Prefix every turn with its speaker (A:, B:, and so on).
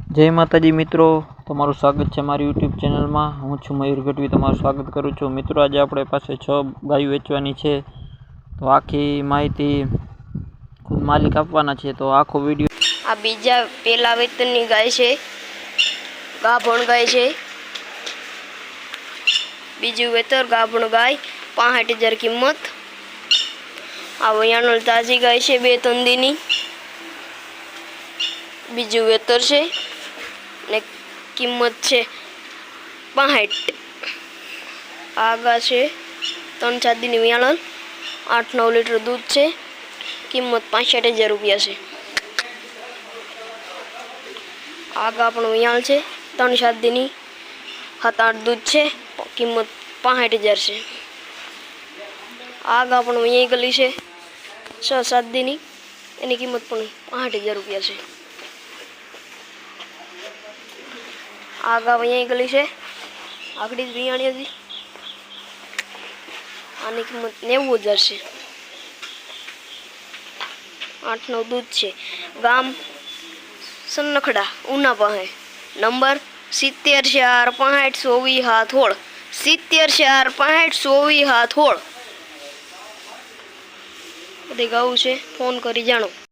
A: जय माताजी मित्रों, तमारुं स्वागत है मारी यूट्यूब चेनल में। हूँ छूं मयूर गढ़वी, तमारुं स्वागत करूँ छूं। मित्रों, आज अपने पास 6 गायों वेचवानी है, तो आखी माहिती खुद मालिक आपवाना छे। तो आखो विडियो
B: आ बीजा पेला वेतननी गाय छे, गाभण गाय छे। बीजू वेतर गाभण गाय 65,000 किंमत। आ वयाणोल ताजी गाय छे 2-3 दीनी। बीजू वेतर छे ने किंमत छे 65। आगा छे 3-4 दीनी वयाणोल, 8-9 लीटर दूध छे। किंमत 65,000 रुपया छे। आगा पण वयाण छे 3-4 दीनी, 7-8 दूध छे। किंमत 65,000 छे। आगा पण वयाई गली छे 6-7 दीनी, एनी किंमत पण 65,000 रुपया छे। आगा वयाई गली छे, आगड़ी वियाणी हजी, आनी किंमत 90,000 छे। 8-9 दूध छे। गाम सन्नखड़ा ऊना पासे। नंबर 70462524 हाथोड़, 70462524 हाथोड़। बधी गाऊ छे, फोन करी जाणो।